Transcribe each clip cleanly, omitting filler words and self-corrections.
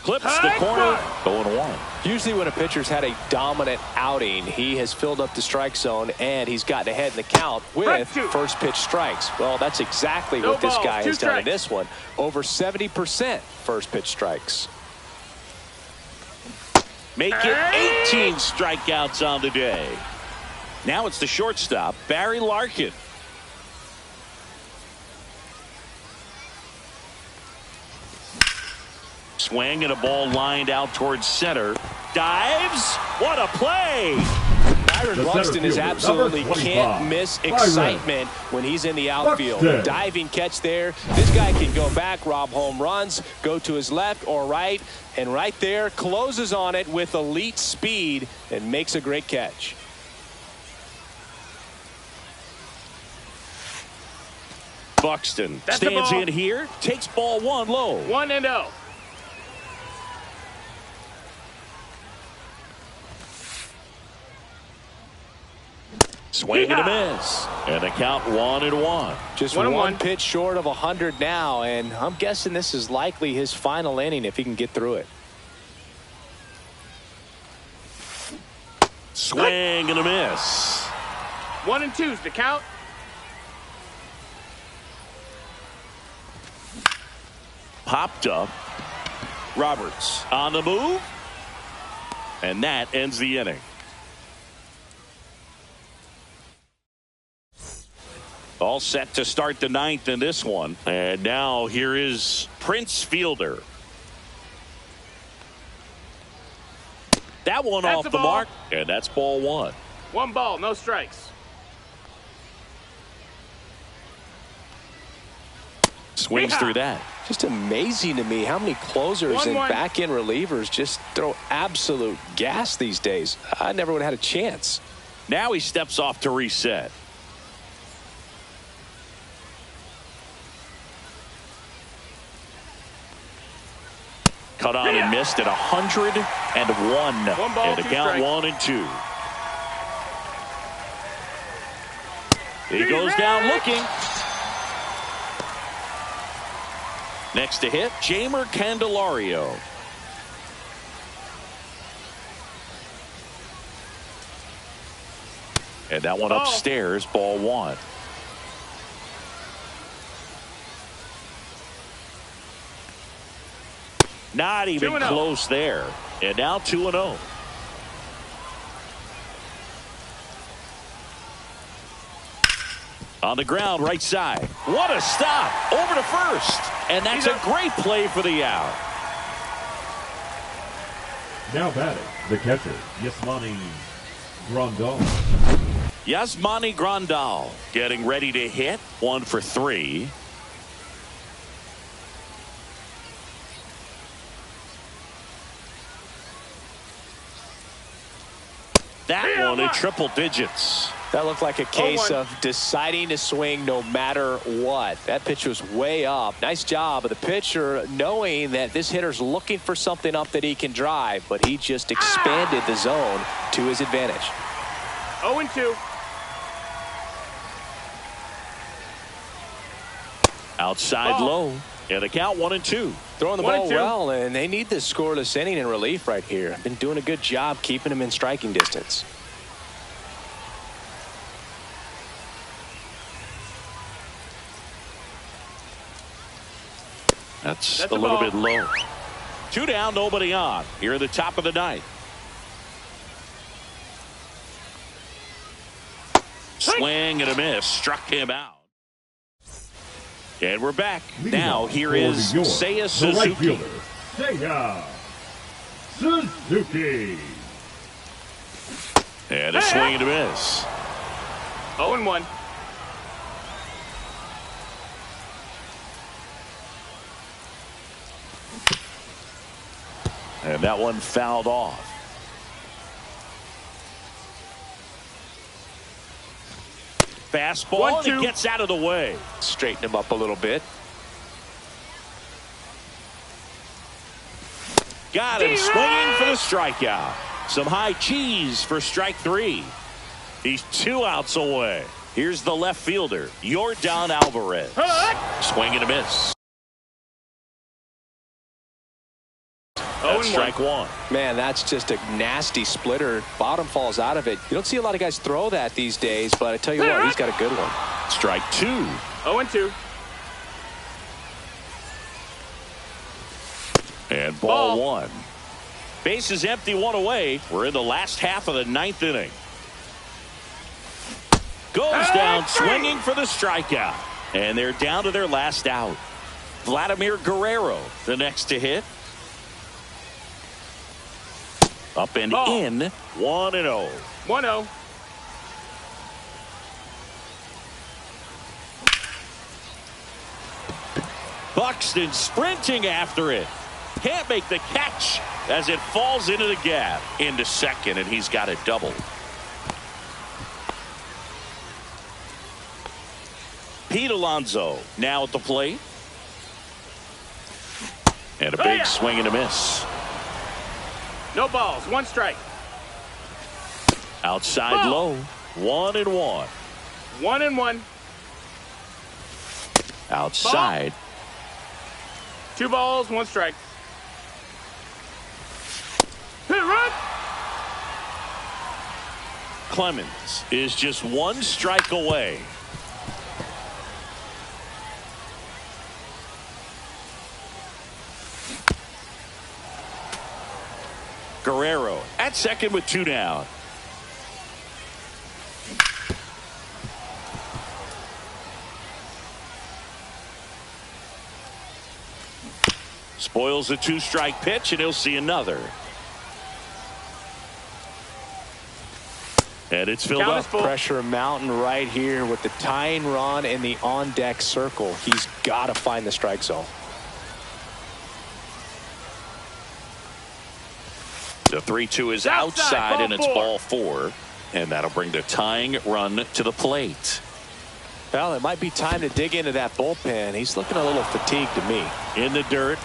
Clips the corner. 0-1. Usually when a pitcher's had a dominant outing, he has filled up the strike zone and he's gotten ahead in the count with first pitch strikes. Well, that's exactly what this guy has done in this one. Over 70% first pitch strikes. Make it 18 strikeouts on the day. Now it's the shortstop, Barry Larkin. Swing and a ball lined out towards center. Dives. What a play. Byron Buxton is absolutely can't miss excitement when he's in the outfield. Diving catch there. This guy can go back, rob home runs, go to his left or right, and right there closes on it with elite speed and makes a great catch. Buxton stands in here, takes ball 1 low. 1-0. Swing and a miss. And the count 1-1. Just one pitch short of 100 now, and I'm guessing this is likely his final inning if he can get through it. Swing and a miss. 1-2's the count. Popped up. Roberts on the move. And that ends the inning. All set to start the 9th in this one. And now here is Prince Fielder. That one off the mark. And that's ball 1. 1 ball, no strikes. Swings through that. Just amazing to me how many closers and back-end relievers just throw absolute gas these days. I never would have had a chance. Now he steps off to reset. Cut on and missed at 101. One ball, and the count 1-2. He goes down looking. Next to hit, Jamer Candelario. And that one upstairs, ball 1. Not even close there. And now 2-0. On the ground, right side. What a stop. Over to first. And that's a great play for the out. Now batting, the catcher, Yasmani Grandal. Yasmani Grandal getting ready to hit. 1 for 3. That one in triple digits. That looked like a case of deciding to swing no matter what. That pitch was way up. Nice job of the pitcher knowing that this hitter's looking for something up that he can drive, but he just expanded the zone to his advantage. 0-2. Outside low. And the count 1-2. Throwing the ball well, and they need this scoreless inning in relief right here. Been doing a good job keeping him in striking distance. That's a little bit low. 2 down, nobody on. Here at the top of the 9th. Swing and a miss. Struck him out. And we're back. Now here is Seiya Suzuki. Seiya Suzuki. And a swing and a miss. 0-1. And that one fouled off. Fastball, and it gets out of the way. Straighten him up a little bit. Got him swinging for the strikeout. Some high cheese for strike 3. He's 2 outs away. Here's the left fielder, Yordan Alvarez. Swing and a miss. That's strike one. Man, that's just a nasty splitter. Bottom falls out of it. You don't see a lot of guys throw that these days, but I tell you what, he's got a good one. Strike two. 0-2. And ball one. Base is empty, one away. We're in the last half of the ninth inning. Goes down swinging for the strikeout. And they're down to their last out. Vladimir Guerrero, the next to hit. Up and in, 1-0. 1-0. Buxton sprinting after it. Can't make the catch as it falls into the gap. Into second, and he's got it doubled. Pete Alonso now at the plate. And a big swing and a miss. No balls. One strike. Outside low. 1-1. 1-1. Outside. 2 balls. 1 strike. Hit run. Clemens is just 1 strike away. Guerrero at second with 2 down. Spoils the 2-strike pitch, and he'll see another. And it's filled up. Pressure mountain right here with the tying run in the on-deck circle. He's got to find the strike zone. The 3-2 is outside, and it's ball 4. And that'll bring the tying run to the plate. Well, it might be time to dig into that bullpen. He's looking a little fatigued to me. In the dirt.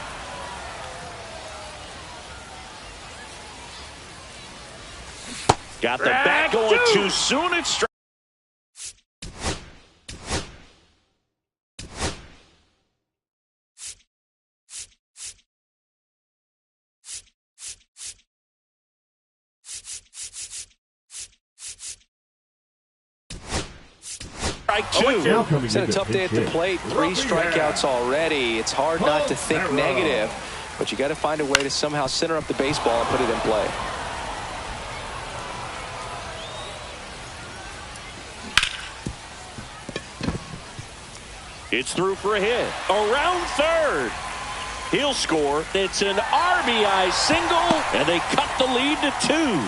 Got the bat going too soon. It's strike. It's been a tough day at the plate. 3 strikeouts already. It's hard not to think negative, but you got to find a way to somehow center up the baseball and put it in play. It's through for a hit. Around third. He'll score. It's an RBI single, and they cut the lead to 2.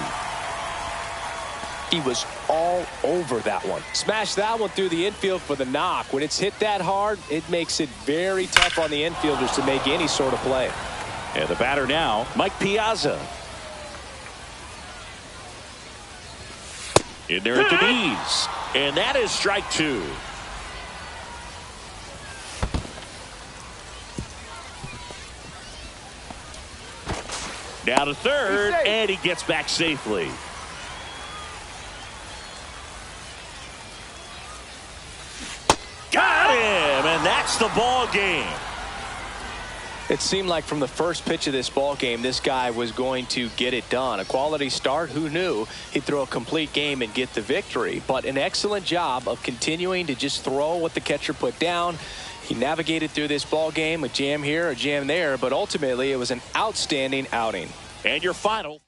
He was all over that one. Smashed that one through the infield for the knock. When it's hit that hard, it makes it very tough on the infielders to make any sort of play. And the batter now, Mike Piazza. In there at the knees. And that is strike 2. Down to third, and he gets back safely. Got him, and that's the ball game. It seemed like from the first pitch of this ball game, this guy was going to get it done. A quality start. Who knew he'd throw a complete game and get the victory? But an excellent job of continuing to just throw what the catcher put down. He navigated through this ball game, a jam here, a jam there, but ultimately it was an outstanding outing. And your final.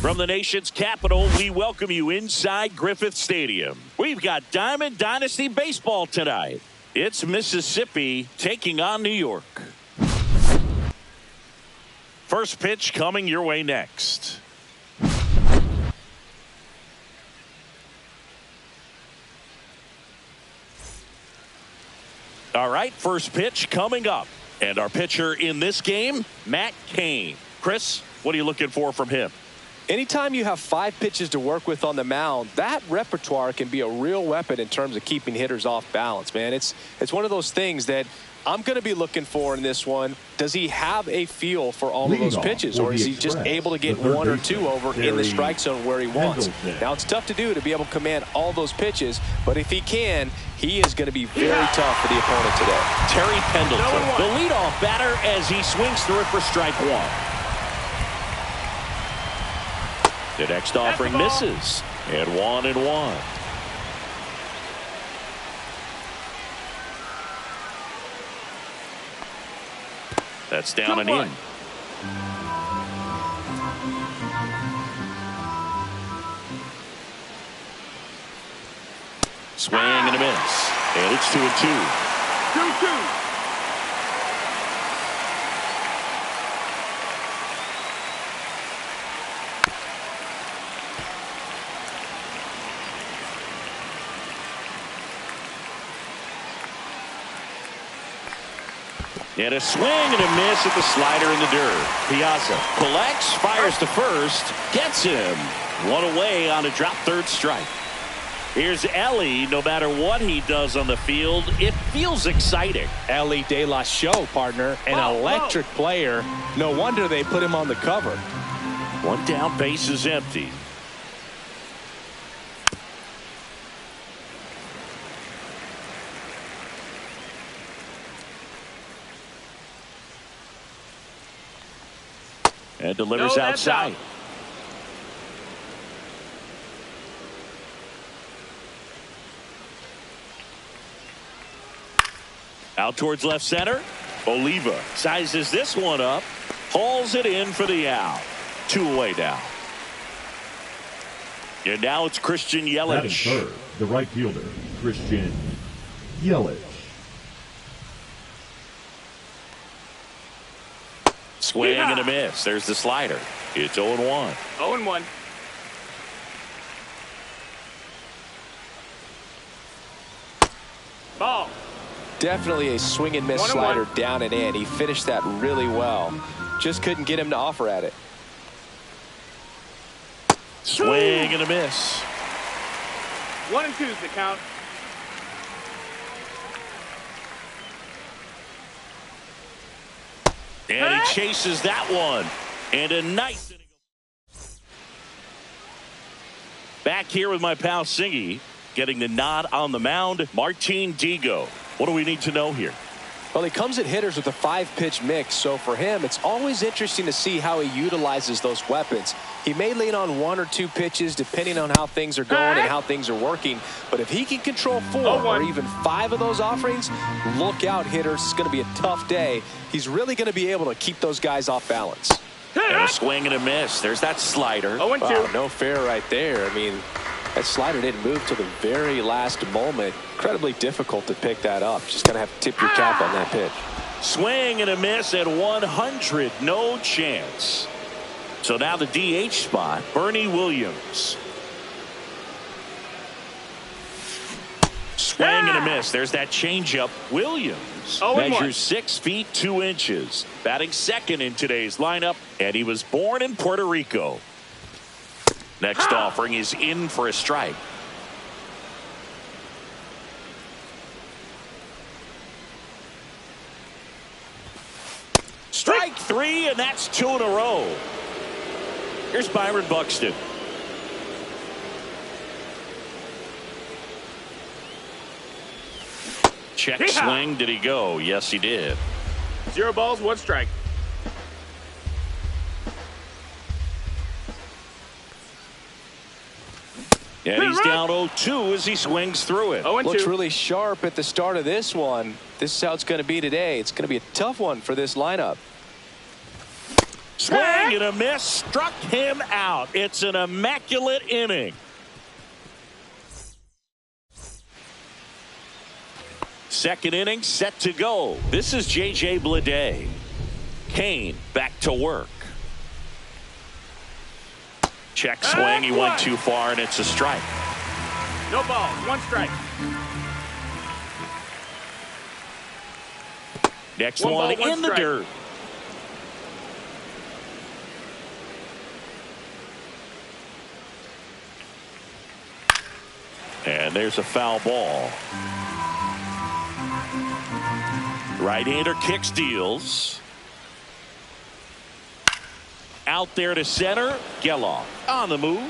From the nation's capital, we welcome you inside Griffith Stadium. We've got Diamond Dynasty Baseball tonight. It's Mississippi taking on New York. First pitch coming your way next. All right, first pitch coming up. And our pitcher in this game, Matt Cain. Chris, what are you looking for from him? Anytime you have 5 pitches to work with on the mound, that repertoire can be a real weapon in terms of keeping hitters off balance, man. It's one of those things that I'm going to be looking for in this one. Does he have a feel for all of those pitches, or is he just able to get 1 or 2 over in the strike zone where he wants? Now, it's tough to do to be able to command all those pitches, but if he can, he is going to be very tough for the opponent today. Terry Pendleton, the leadoff batter, as he swings through it for strike 1. The next offering misses, and 1-1. That's down and in. Swing and a miss, and it's 2-2. 2-2. And a swing and a miss at the slider in the dirt. Piazza collects, fires to first, gets him. 1 away on a drop third strike. Here's Ellie. No matter what he does on the field, it feels exciting. Ellie De La Show, partner, an electric player. No wonder they put him on the cover. 1 down, base is empty. And delivers outside. Out towards left center. Oliva sizes this one up. Hauls it in for the out. 2 away now. And now it's Christian Yelich. Batting third, the right fielder, Christian Yelich. Swing and a miss. There's the slider. It's 0-1. 0-1. Ball. Definitely a swing and miss slider down and in. He finished that really well. Just couldn't get him to offer at it. Swing and a miss. 1 and 2's the count. And he chases that one. And a nice inning. Back here with my pal Singy, getting the nod on the mound, Martin Digo. What do we need to know here? Well, he comes at hitters with a 5-pitch mix, so for him, it's always interesting to see how he utilizes those weapons. He may lean on 1 or 2 pitches depending on how things are going and how things are working, but if he can control 4 or even 5 of those offerings, look out, hitters. It's going to be a tough day. He's really going to be able to keep those guys off balance. And a swing and a miss. There's that slider. 0-2. Wow, no fair right there. I mean, that slider didn't move to the very last moment. Incredibly difficult to pick that up. Just going to have to tip your cap on that pitch. Swing and a miss at 100. No chance. So now the DH spot, Bernie Williams. Swing and a miss. There's that changeup. Williams measures 6 feet 2 inches. Batting second in today's lineup, and he was born in Puerto Rico. Next offering is in for a strike. Strike 3, and that's 2 in a row. Here's Byron Buxton. Check swing. Did he go? Yes, he did. 0 balls, 1 strike. And he's down 0-2 as he swings through it. Looks really sharp at the start of this one. This is how it's going to be today. It's going to be a tough one for this lineup. Swing and a miss. Struck him out. It's an immaculate inning. Second inning set to go. This is J.J. Bleday. Kane back to work. Check swing. He went too far, and it's a strike. No balls. One strike. Next one in the dirt. And there's a foul ball. Right-hander kicks, deals. Out there to center. Geloff on the move.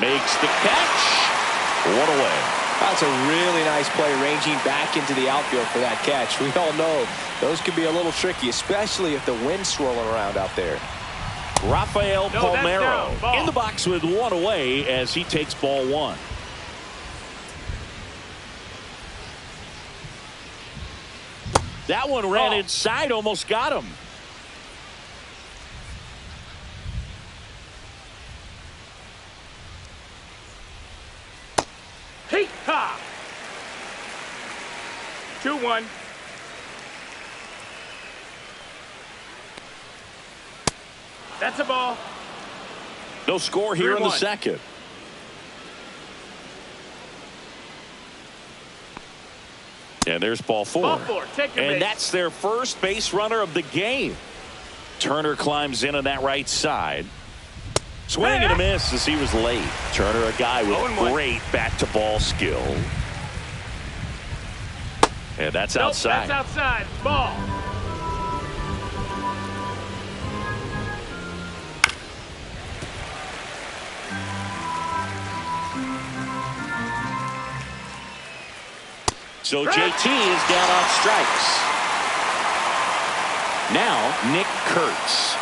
Makes the catch. One away. That's a really nice play, ranging back into the outfield for that catch. We all know those can be a little tricky, especially if the wind's swirling around out there. Rafael Palmeiro in the box with one away as he takes ball one. That one ran inside, almost got him. Hey, ha! 2-1. That's a ball. No score here in the second. And there's ball four. Ball four. Take your and base. That's their first base runner of the game. Turner climbs in on that right side. Swing and a miss as he was late. Turner, a guy with great bat-to-ball skill. And that's outside. That's outside. Ball. So JT is down on strikes. Now Nick Kurtz.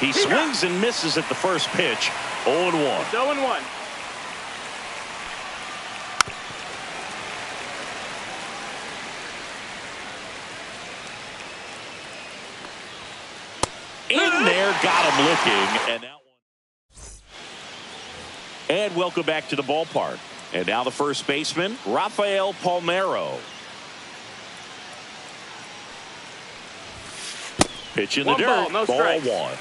He swings and misses at the first pitch. 0-1. 0-1. In there, got him looking, and that one. And welcome back to the ballpark. And now the first baseman, Rafael Palmeiro. Pitch in the dirt. Ball, no strikes. Ball one.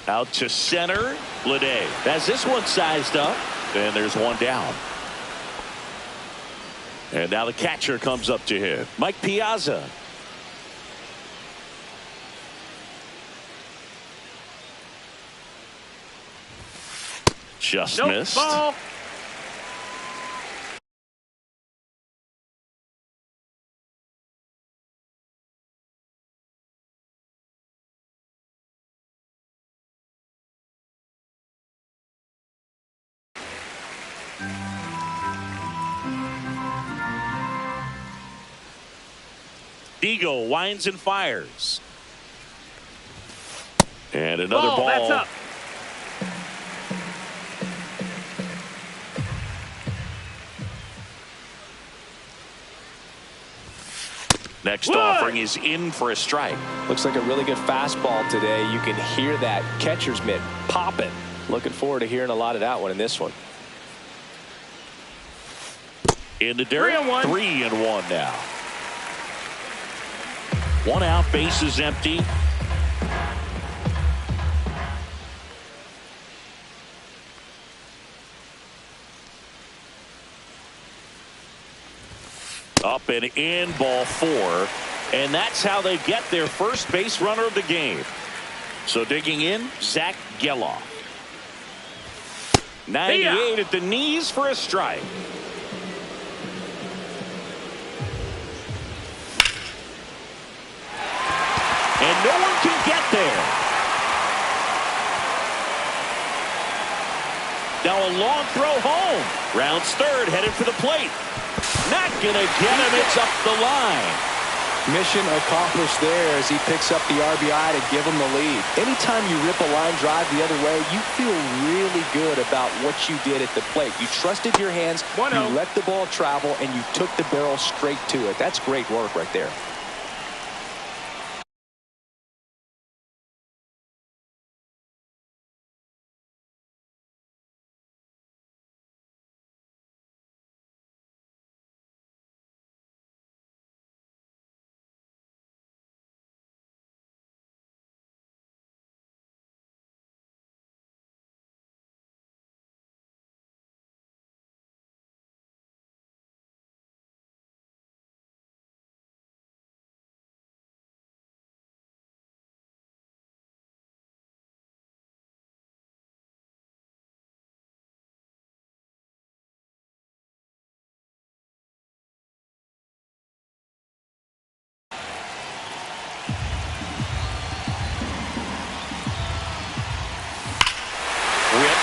Out to center, Bleday has this one sized up, and there's one down. And now the catcher comes up to him, Mike Piazza. Just missed. Ball. Eagle winds and fires. And another ball. That's up. Next offering is in for a strike. Looks like a really good fastball today. You can hear that catcher's mitt popping. Looking forward to hearing a lot of that one in this one. In the dirt. 3-1. 3-1 now. One out, base is empty. Up and in, ball four. And that's how they get their first base runner of the game. So digging in, Zach Geloff. 98 at the knees for a strike. And no one can get there. Now a long throw home. Rounds third, headed for the plate. Not going to get him. It's up the line. Mission accomplished there as he picks up the RBI to give him the lead. Anytime you rip a line drive the other way, you feel really good about what you did at the plate. You trusted your hands, you let the ball travel, and you took the barrel straight to it. That's great work right there.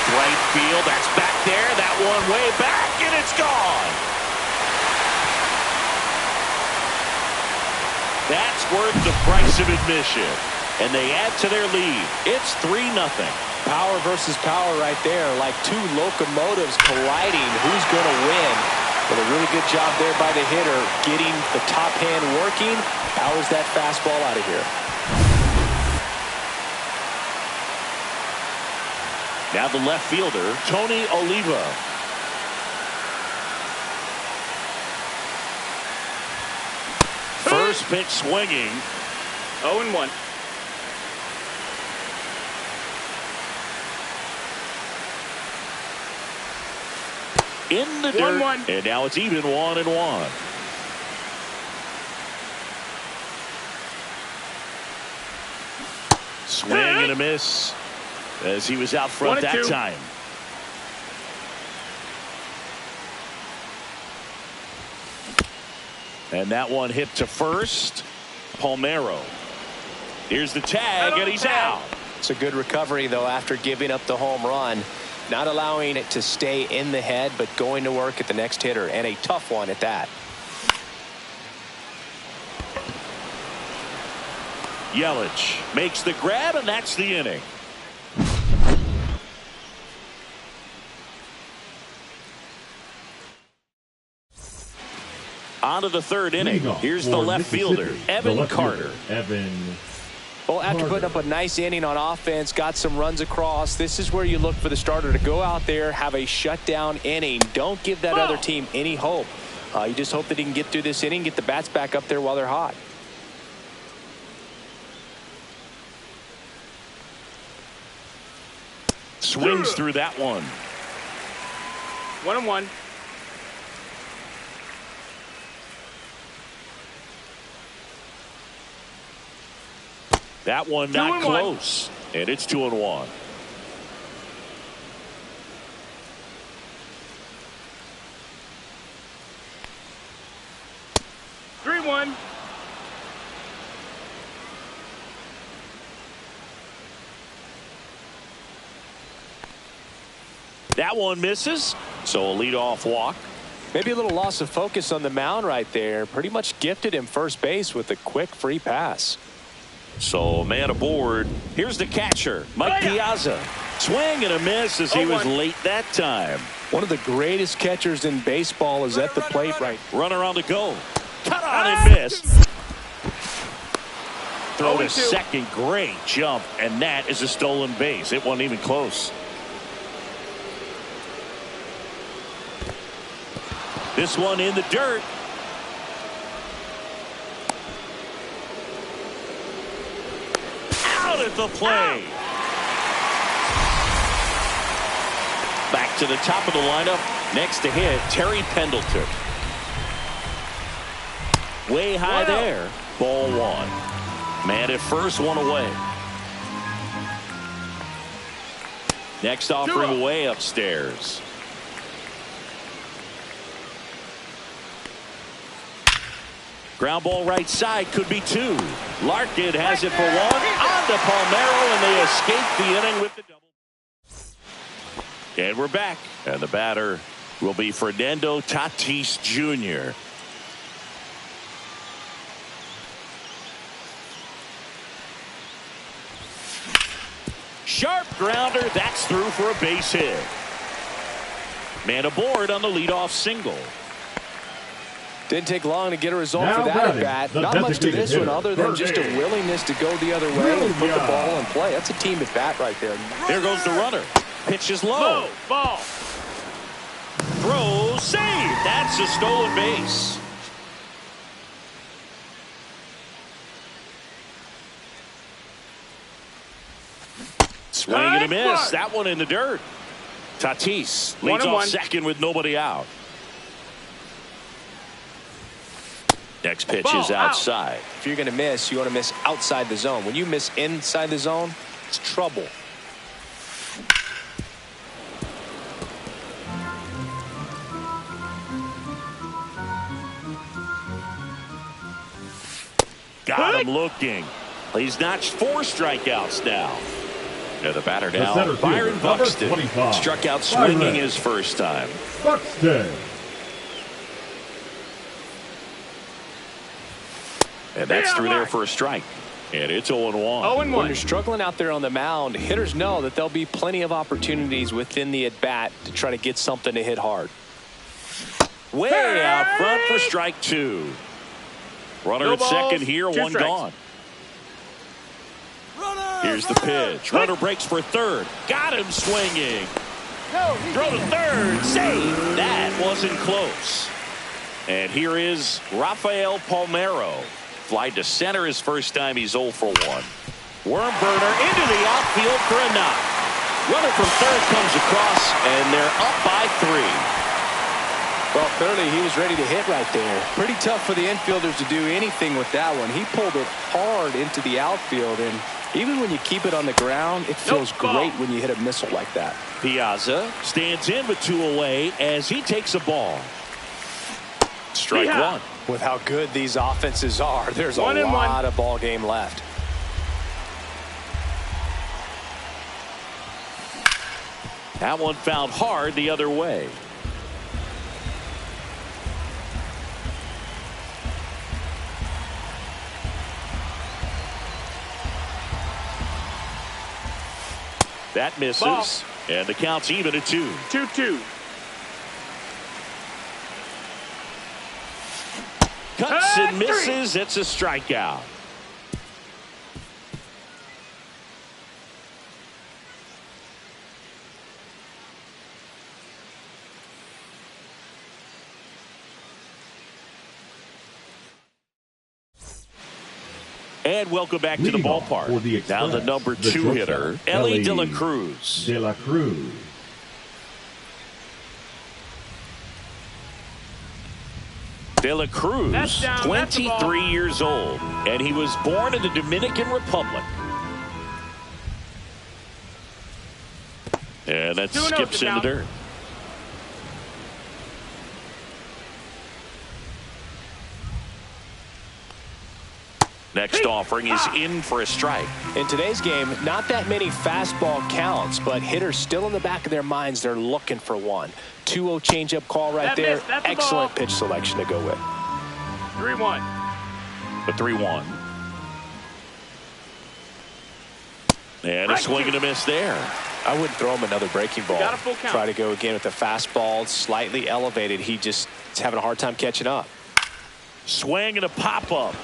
Right field, that's back there, that one way back, and it's gone. That's worth the price of admission, and they add to their lead. It's 3-0. Power versus power right there, like two locomotives colliding. Who's going to win? But a really good job there by the hitter, getting the top hand working, powers that fastball out of here. Now the left fielder, Tony Oliva. First pitch swinging. 0-1. In the dirt. 1-1. And now it's even 1-1. Swing and a miss, as he was out front that time. And that one hit to first. Palmeiro. Here's the tag, and he's out. It's a good recovery, though, after giving up the home run. Not allowing it to stay in the head, but going to work at the next hitter, and a tough one at that. Yelich makes the grab, and that's the inning. On to the third inning. Here's the left fielder, Evan Carter. Well, after putting up a nice inning on offense, got some runs across, this is where you look for the starter to go out there, have a shutdown inning. Don't give that other team any hope. You just hope that he can get through this inning, get the bats back up there while they're hot. Swings through that one. 1-1. That one not close. And it's 2-1. That one misses, so a leadoff walk. Maybe a little loss of focus on the mound right there. Pretty much gifted him first base with a quick free pass. So man aboard. Here's the catcher, Mike Piazza. Swing and a miss as he was late that time. One of the greatest catchers in baseball is at the plate right. Runner on to go. Cut on and missed. Throw to second. Great jump, and that is a stolen base. It wasn't even close. This one in the dirt. Out at the plate. Back to the top of the lineup. Next to hit, Terry Pendleton. Way high there. Ball one. Man at first, one away. Next offering way upstairs. Ground ball right side, could be two. Larkin has it for one. On to Palmeiro, and they escape the inning with the double. And we're back. And the batter will be Fernando Tatis Jr. Sharp grounder. That's through for a base hit. Man aboard on the leadoff single. Didn't take long to get a result for that at bat. Not much to this one other than just a willingness to go the other way and put the ball in play. That's a team at bat right there. There goes the runner. Pitch is low. Ball. Throw, save. That's a stolen base. Swing and a miss. That one in the dirt. Tatis leads off second with nobody out. Next pitch is outside. If you're going to miss, you want to miss outside the zone. When you miss inside the zone, it's trouble. Got him looking. He's notched 4 strikeouts now. And the batter now, Byron Buxton. Struck out swinging his first time. Buxton. And that's through there for a strike. And it's 0-1. 0-1. When you're struggling out there on the mound, hitters know that there'll be plenty of opportunities within the at-bat to try to get something to hit hard. Way out front for strike 2. Runner at second here, 1 gone. Here's the pitch. Runner breaks for third. Got him swinging. Throw to third. Save. That wasn't close. And here is Rafael Palmeiro. Fly to center his first time. He's 0 for 1. Worm burner into the outfield for a knock. Runner from third comes across, and they're up by 3. Well, clearly he was ready to hit right there. Pretty tough for the infielders to do anything with that one. He pulled it hard into the outfield, and even when you keep it on the ground, it feels great when you hit a missile like that. Piazza stands in with 2 away as he takes a ball. Strike 1. With how good these offenses are, there's a lot of ball game left. That one found hard the other way. That misses. Ball. And the count's even at 2. 2-2. Cuts and misses. It's a strikeout. And welcome back to the ballpark. Now the number 2 hitter, Elly De La Cruz. De La Cruz. De La Cruz, 23 years old, and he was born in the Dominican Republic. And that skips in the dirt. Next offering is in for a strike. In today's game, not that many fastball counts, but hitters still in the back of their minds, they're looking for one. 2-0 changeup call right there. Excellent pitch selection to go with. 3-1. The 3-1. And a swing and a miss there. I wouldn't throw him another breaking ball. Got a full count. Try to go again with the fastball, slightly elevated. He just is having a hard time catching up. Swing and a pop-up.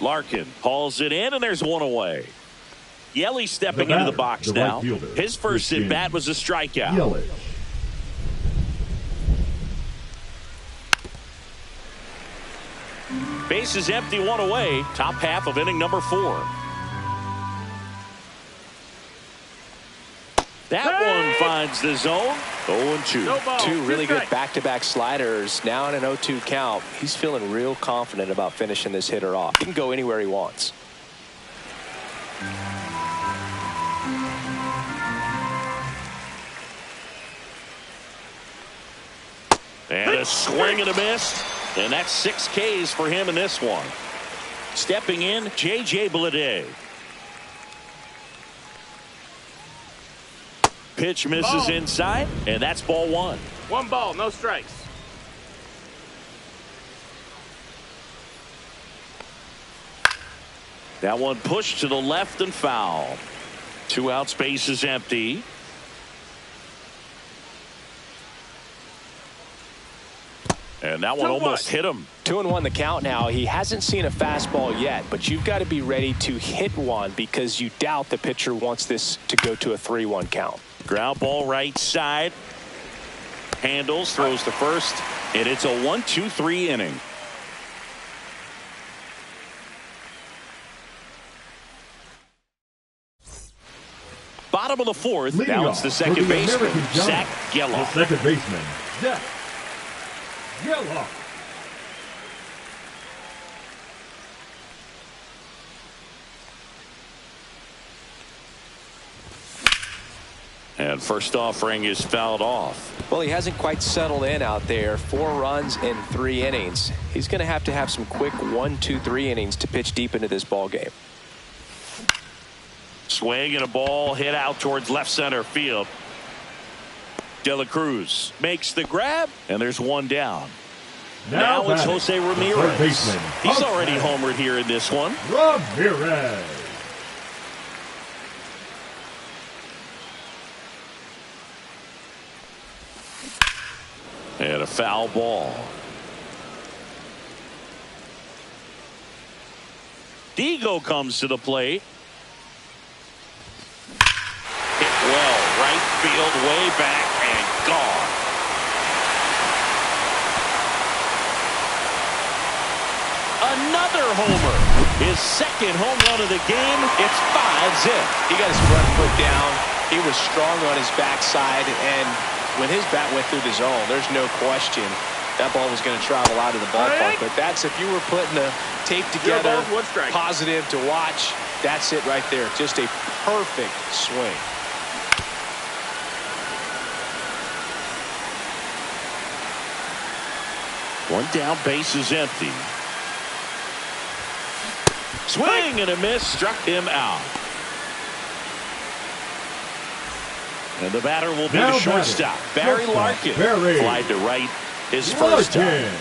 Larkin hauls it in, and there's 1 away. Yelich stepping into the box now. His first at-bat was a strikeout. Yelich. Base is empty, 1 away. Top half of inning number 4. That one finds the zone. 0-2. 2 really good back-to-back sliders. Now in an 0-2 count. He's feeling real confident about finishing this hitter off. He can go anywhere he wants. And a swing and a miss. And that's 6 Ks for him in this one. Stepping in, J.J. Bleday. Pitch misses inside, and that's ball 1. 1 ball, no strikes. That one pushed to the left and foul. 2 outs, base is empty. And that one almost hit him. 2-1 the count now. He hasn't seen a fastball yet, but you've got to be ready to hit one because you doubt the pitcher wants this to go to a 3-1 count. Ground ball right side. Handles, throws to first, and it's a 1-2-3 inning. Bottom of the fourth. Leading Now it's the second baseman, Zach Geloff. The second baseman, Zach Geloff. And first offering is fouled off. Well, he hasn't quite settled in out there. 4 runs in 3 innings. He's going to have some quick 1, 2, 3 innings to pitch deep into this ball game. Swing and a ball hit out towards left center field. De La Cruz makes the grab, and there's one down. Now it's Jose Ramirez. He's already homered here in this one. Ramirez. And a foul ball. Digo comes to the plate. Hit well, right field, way back, and gone. Another homer. His second home run of the game. It's 5-zip. He got his front foot down. He was strong on his backside, and when his bat went through the zone, there's no question that ball was going to travel out of the ballpark. But that's, if you were putting the tape together, positive to watch, that's it right there. Just a perfect swing. One down, base is empty. Swing and a miss, struck him out. And the batter will be the shortstop, Barry Larkin. Fly to right, his first time.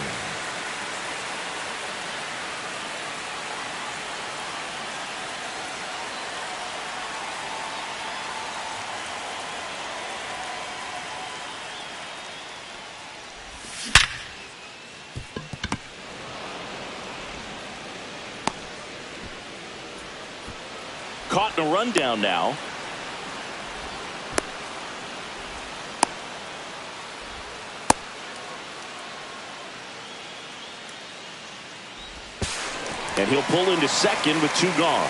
Caught in a rundown now. And he'll pull into second with 2 gone.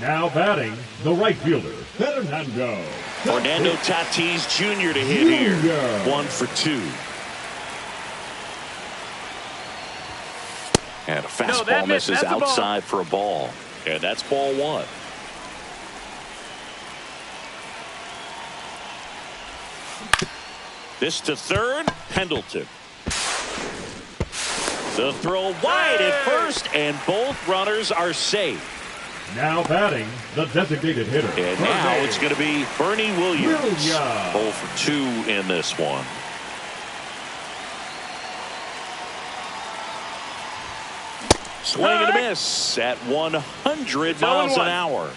Now batting, the right fielder, Fernando Tatis Jr. to hit here. 1 for 2. And a fastball misses outside for a ball. And that's ball 1. This to third, Pendleton. The throw wide at first, and both runners are safe. Now batting, the designated hitter. And now it's going to be Bernie Williams. 0 for 2 in this one. Swing and a miss at 100 miles an hour.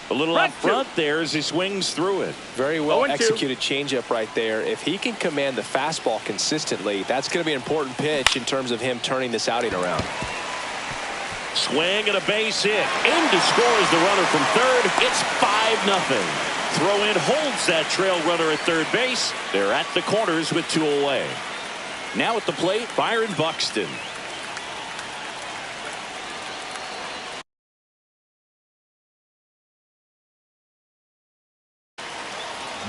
A little up front there as he swings through it. Very well executed changeup right there. If he can command the fastball consistently, that's going to be an important pitch in terms of him turning this outing around. Swing and a base hit. In to score is the runner from third. It's 5-0. Throw in holds that trail runner at third base. They're at the corners with 2 away. Now at the plate, Byron Buxton.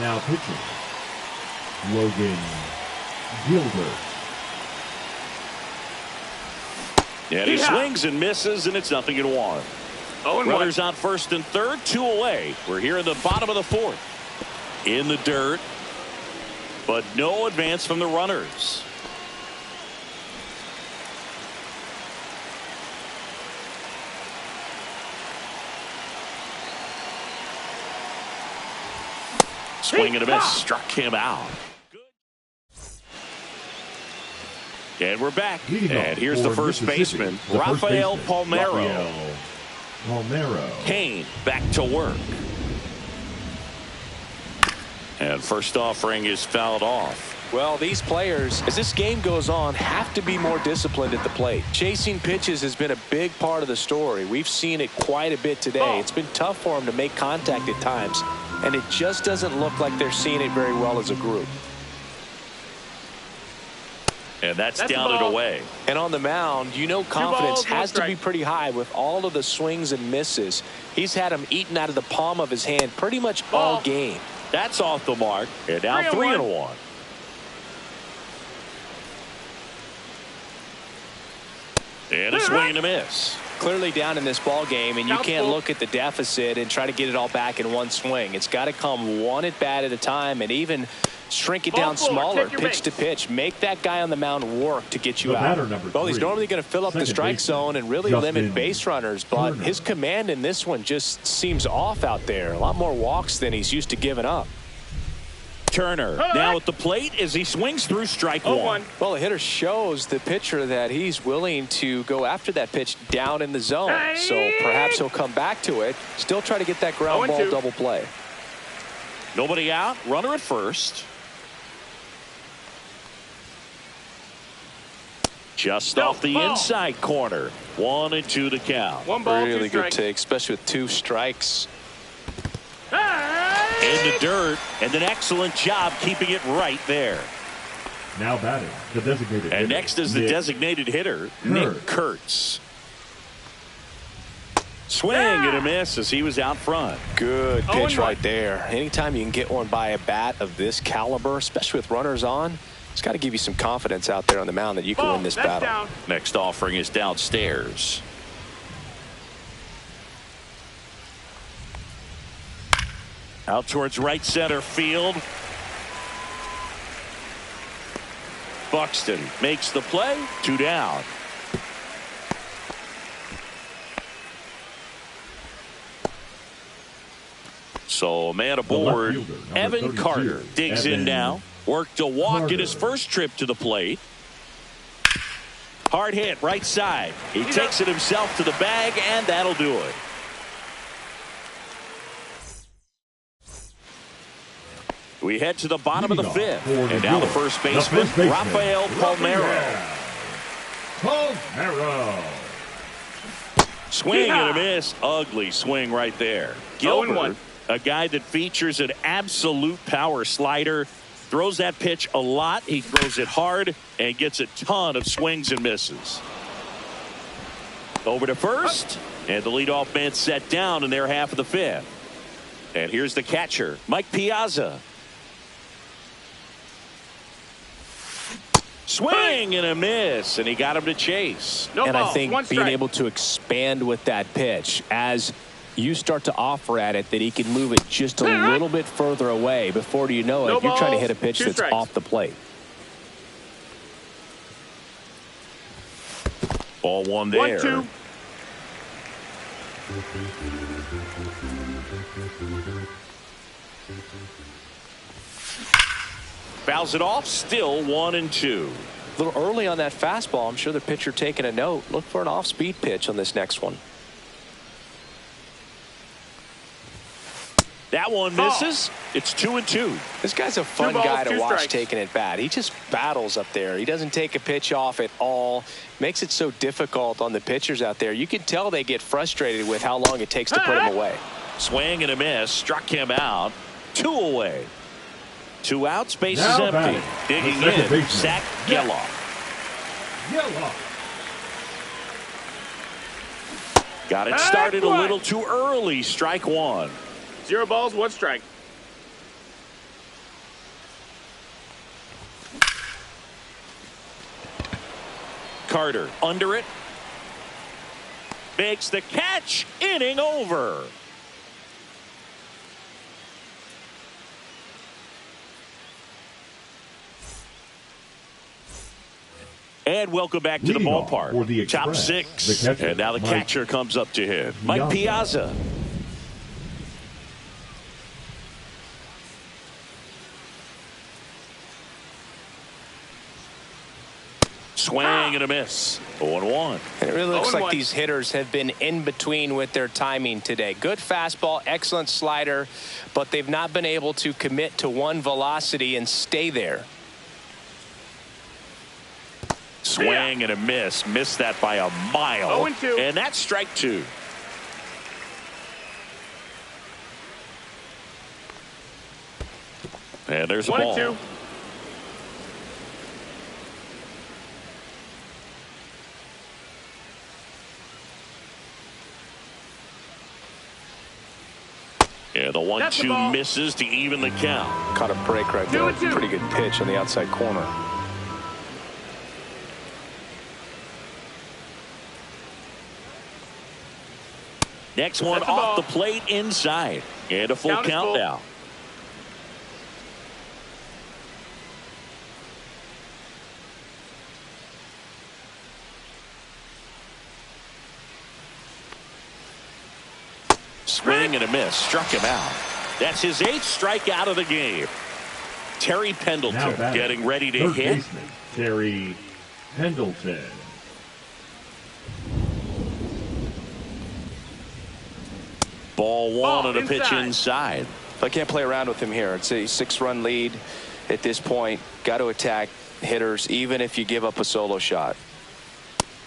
Now pitching, Logan Gilbert. And he swings and misses, and it's 0-1. Runners on first and third, 2 away. We're here in the bottom of the fourth. In the dirt, but no advance from the runners. Swing and a miss, struck him out. And we're back. And here's the first baseman, Rafael Palmeiro. Kane back to work. And first offering is fouled off. Well, these players, as this game goes on, have to be more disciplined at the plate. Chasing pitches has been a big part of the story. We've seen it quite a bit today. It's been tough for them to make contact at times, and it just doesn't look like they're seeing it very well as a group. And that's down and away. And on the mound, you know confidence has to be pretty high with all of the swings and misses. He's had them eaten out of the palm of his hand pretty much all game. That's off the mark. And now 3-1. And a swing and a miss. Clearly down in this ball game, and you can't look at the deficit and try to get it all back in one swing. It's got to come one at bat at a time, and even shrink it down smaller, pitch to pitch. Make that guy on the mound work to get you out. Well, he's normally going to fill up the strike zone and really limit base runners, but his command in this one just seems off out there. A lot more walks than he's used to giving up. Turner now at the plate as he swings through strike one. Well, the hitter shows the pitcher that he's willing to go after that pitch down in the zone. So perhaps he'll come back to it. Still try to get that ground ball double play. Nobody out. Runner at first. Just off the inside corner. 1-2 to count. Really good take, especially with 2 strikes. In the dirt, and an excellent job keeping it right there. Now batting, the designated hitter. And next is the designated hitter, Nick Kurtz. Swing and a miss as he was out front. Good pitch right there. Anytime you can get one by a bat of this caliber, especially with runners on, it's got to give you some confidence out there on the mound that you can win this battle. Down. Next offering is downstairs. Out towards right center field. Buxton makes the play. 2 down. So a man aboard. Evan Carter digs in now. Worked a walk in his first trip to the plate. Hard hit right side. He takes it himself to the bag, and that'll do it. We head to the bottom of the 5th. And now the first baseman, Rafael Palmeiro. Swing and a miss. Ugly swing right there. Gilbert, a guy that features an absolute power slider. Throws that pitch a lot. He throws it hard and gets a ton of swings and misses. Over to first. And the leadoff man set down in their half of the 5th. And here's the catcher, Mike Piazza. Swing and a miss, and he got him to chase. And I think being able to expand with that pitch as you start to offer at it that he can move it just a little bit further away. Before you know it, you're trying to hit a pitch that's off the plate. Ball one there. 1-2. Fouls it off, still 1-2. A little early on that fastball. I'm sure the pitcher taking a note. Look for an off-speed pitch on this next one. That one misses. It's 2-2. This guy's a fun guy to watch taking it bat. He just battles up there. He doesn't take a pitch off at all. Makes it so difficult on the pitchers out there. You can tell they get frustrated with how long it takes to put him away. Swing and a miss. Struck him out. 2 away. 2 outs. Base is empty. Digging in. Zach Geloff. Got it started a little too early. Strike 1. 0 balls, 1 strike. Carter under it. Makes the catch. Inning over. And welcome back to the ballpark. Top 6. And now the catcher comes up to him. Mike Piazza. Swing and a miss. 0-1. And it really looks like 0-1. these hitters have been in between with their timing today. Good fastball, excellent slider, but they've not been able to commit to one velocity and stay there. Swing and a miss. Missed that by a mile. 0-2. And that's strike 2. And there's a ball. 1-2. Yeah, the 1-2 misses to even the count. Caught a break right there. 2-2. Pretty good pitch on the outside corner. Next one That's a off ball. the plate inside. And a full Count is count full. now. Swing and a miss. Struck him out. That's his 8th strikeout of the game. Terry Pendleton getting ready to Third hit. baseman, Terry Pendleton. Ball 1 and a pitch inside. inside. I can't play around with him here. It's a 6-run lead at this point. Got to attack hitters even if you give up a solo shot.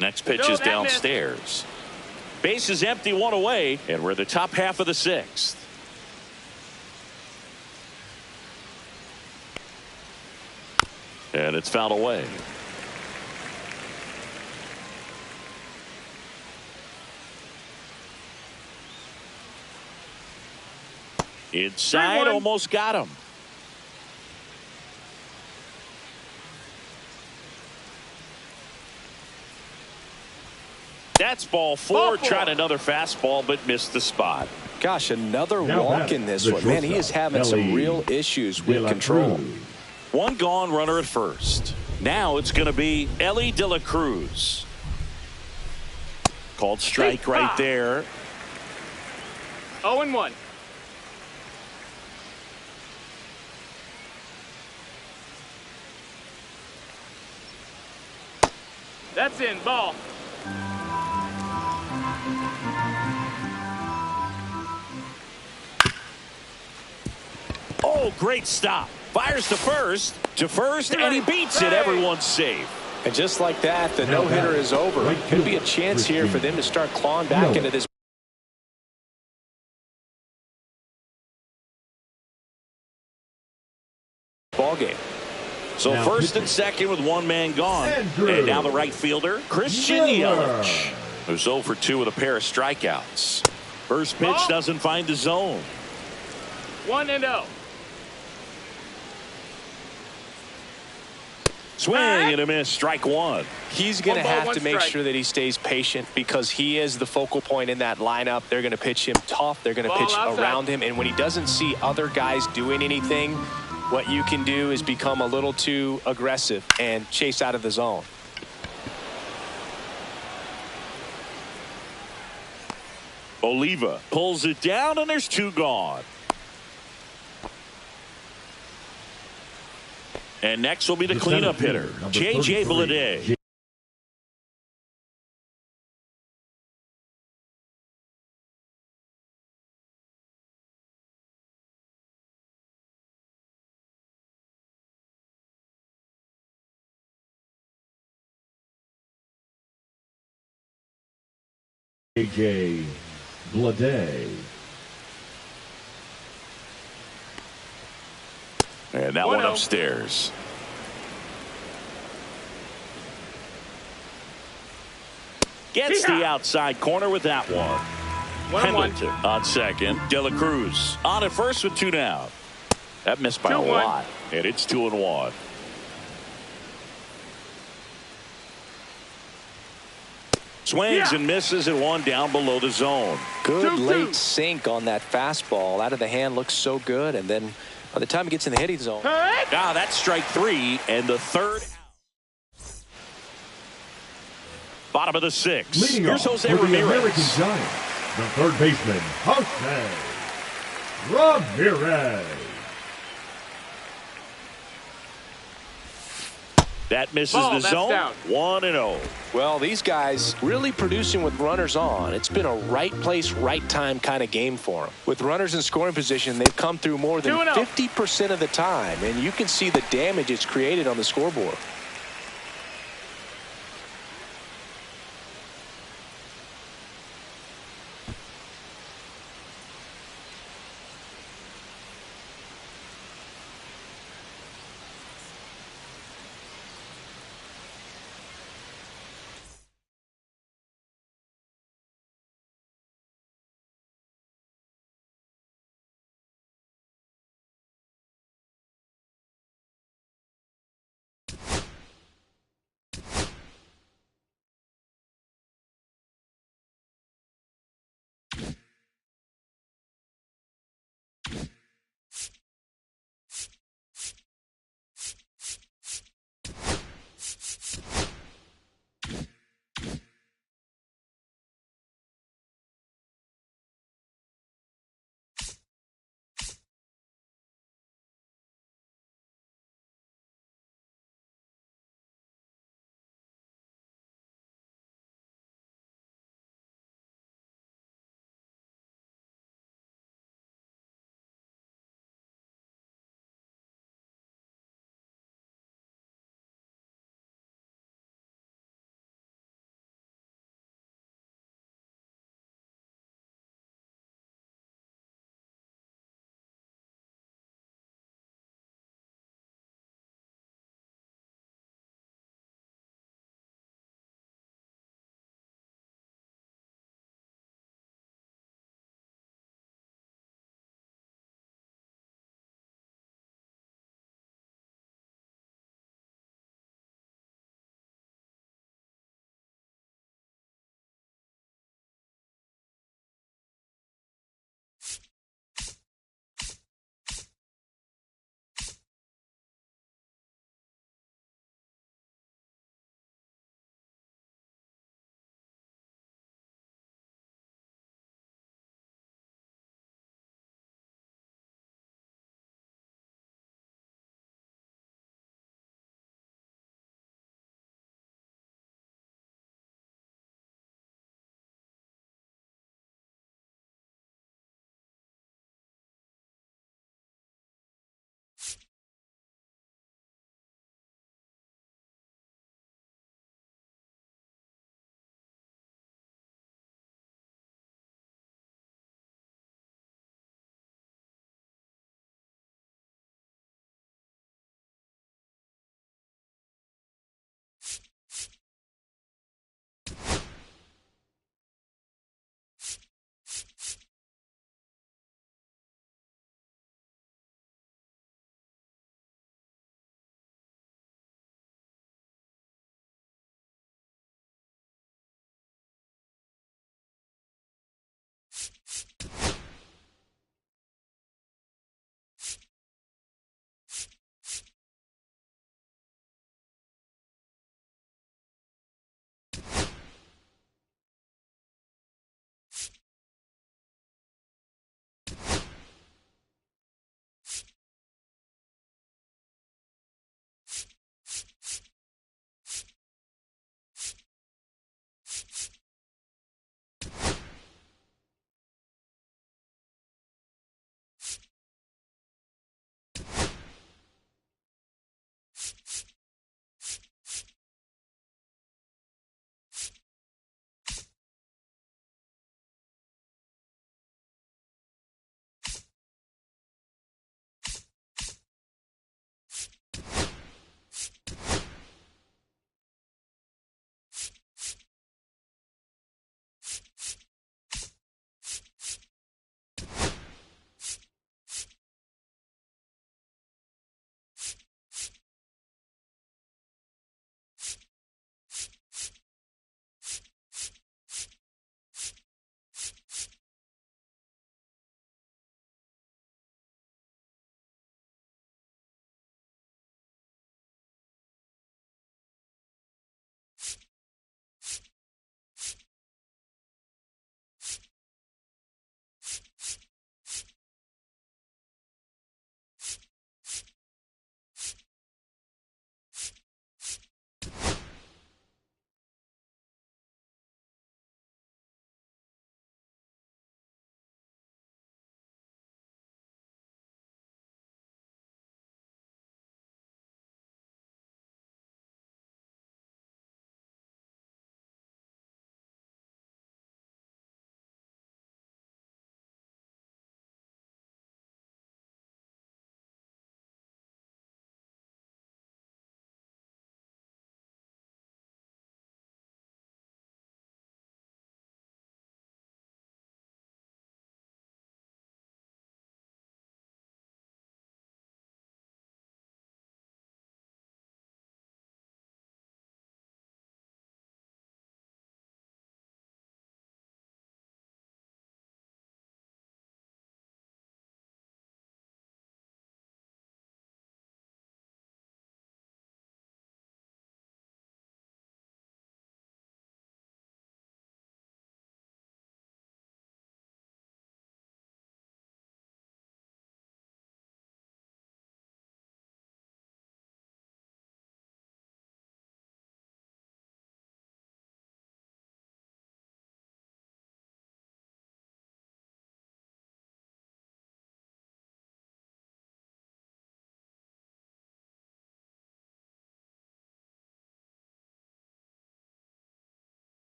Next pitch No, is that downstairs. Base is empty, 1 away, and we're the top half of the 6th. And it's fouled away. Inside, 3-1. almost got him. That's ball 4. Ball 4. Tried another fastball, but missed the spot. Gosh, another Now walk batting, in this the one. Man, he is shortstop, having some Mlb real issues The with control. Cruz. 1 gone, runner at first. Now it's going to be Mlb The Show. Called strike right there. 0-1. That's in. Ball. Oh, great stop. Fires to first, and he beats it. Everyone's safe. And just like that, the Now no-hitter batting, is over. right Could be a fielder, chance here for them to start clawing back into this ball game. So Now first and pitching. second with 1 man gone. Andrew And now the right fielder, Christian Miller. Yelich, who's 0 for 2 with a pair of strikeouts. First pitch Ball. doesn't find the zone. 1-0. Swing and a miss. Strike 1. He's going to 1 ball, have 1 to make strike. sure that he stays patient because he is the focal point in that lineup. They're going to pitch him tough. They're going to Ball pitch outside. around him. And when he doesn't see other guys doing anything, what you can do is become a little too aggressive and chase out of the zone. Oliva pulls it down, and there's 2 gone. And next will be the cleanup hitter, number J.J. 33, Bleday. J.J. Bleday. And that one 1-0. upstairs. Gets the outside corner with that one. 1-1. Pendleton on second. De La Cruz on at first with 2 down. That missed by a 2-1. lot. And it's 2-1. Swings and misses and 1 down below the zone. Good 2-2. late sink on that fastball. Out of the hand looks so good. And then by the time he gets in the hitting zone. Now that's strike 3 and the 3rd out. Bottom of the 6th. Leading Here's off Jose for the American Ramirez. Giants, the third baseman, Jose Ramirez. That misses Ball, the that's zone. down. 1-0. Well, these guys really producing with runners on. It's been a right place, right time kind of game for them. With runners in scoring position, they've come through more than 50% of the time, and you can see the damage it's created on the scoreboard.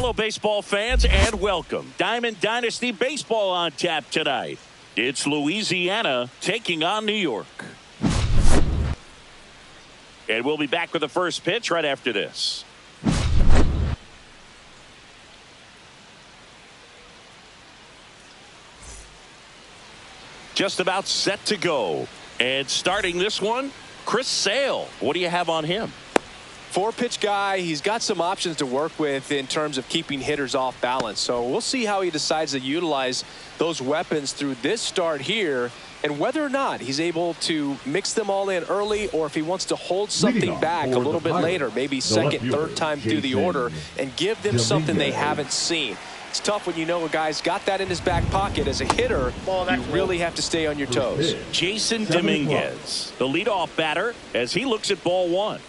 Hello, baseball fans, and welcome. Diamond Dynasty Baseball on tap tonight. It's Louisiana taking on New York. And we'll be back with the first pitch right after this. Just about set to go. And starting this one, Chris Sale. What do you have on him? 4-pitch guy. He's got some options to work with in terms of keeping hitters off balance. So we'll see how he decides to utilize those weapons through this start here, and whether or not he's able to mix them all in early, or if he wants to hold something back a little bit later, maybe second, third time through the order, and give them something they haven't seen. It's tough when you know a guy's got that in his back pocket. As a hitter, you really have to stay on your toes. Jason Dominguez, the leadoff batter, as he looks at ball one.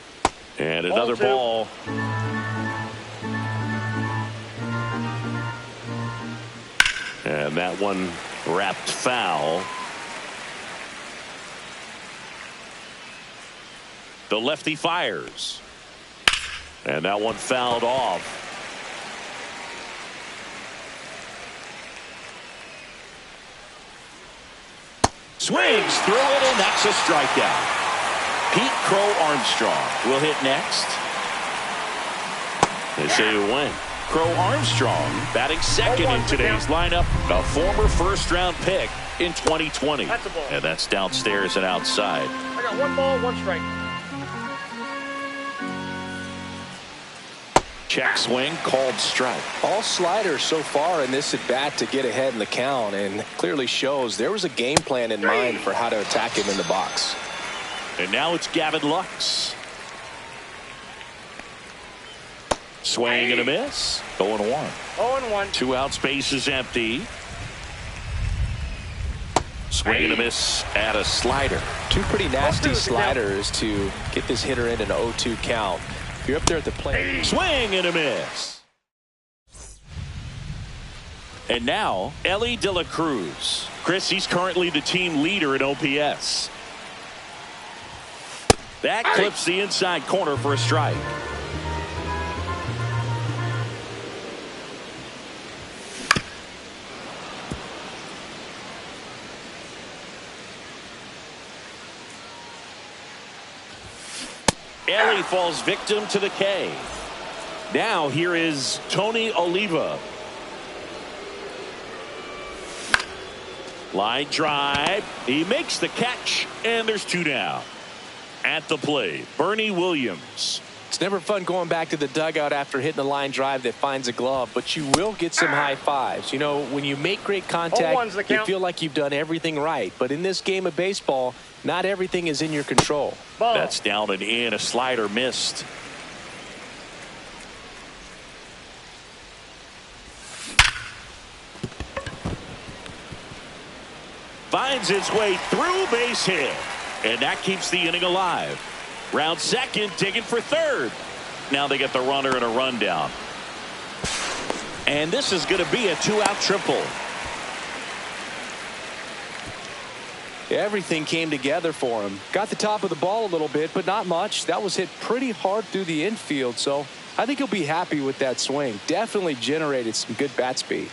And another ball. And that one wrapped foul. The lefty fires. And that one fouled off. Swings through it, and that's a strikeout. Pete Crow Armstrong will hit next. They say you win. Crow Armstrong batting second in today's lineup. A former first-round pick in 2020. That's a ball. And that's downstairs and outside. I got 1 ball, 1 strike. Check swing, called strike. All sliders so far in this at bat to get ahead in the count, and clearly shows there was a game plan in mind for how to attack him in the box. And now it's Gavin Lux. Swing and a miss. 0-1. 0-1. 2 out, space is empty. Swing and a miss at a slider. 2 pretty nasty sliders to get this hitter in an 0-2 count. If you're up there at the plate. Swing and a miss. And now, Ellie De La Cruz. Chris, he's currently the team leader in OPS. That clips the inside corner for a strike. Ellie falls victim to the K. Now here is Tony Oliva. Line drive. He makes the catch, and there's 2 down. At the plate, Bernie Williams. It's never fun going back to the dugout after hitting a line drive that finds a glove, but you will get some high fives. You know, when you make great contact, you feel like you've done everything right. But in this game of baseball, not everything is in your control. Ball. That's down and in. A slider missed. Finds his way through, base hit. And that keeps the inning alive. Round second, digging for third. Now they get the runner and a rundown. And this is going to be a 2-out triple. Everything came together for him. Got the top of the ball a little bit, but not much. That was hit pretty hard through the infield, so I think he'll be happy with that swing. Definitely generated some good bat speed.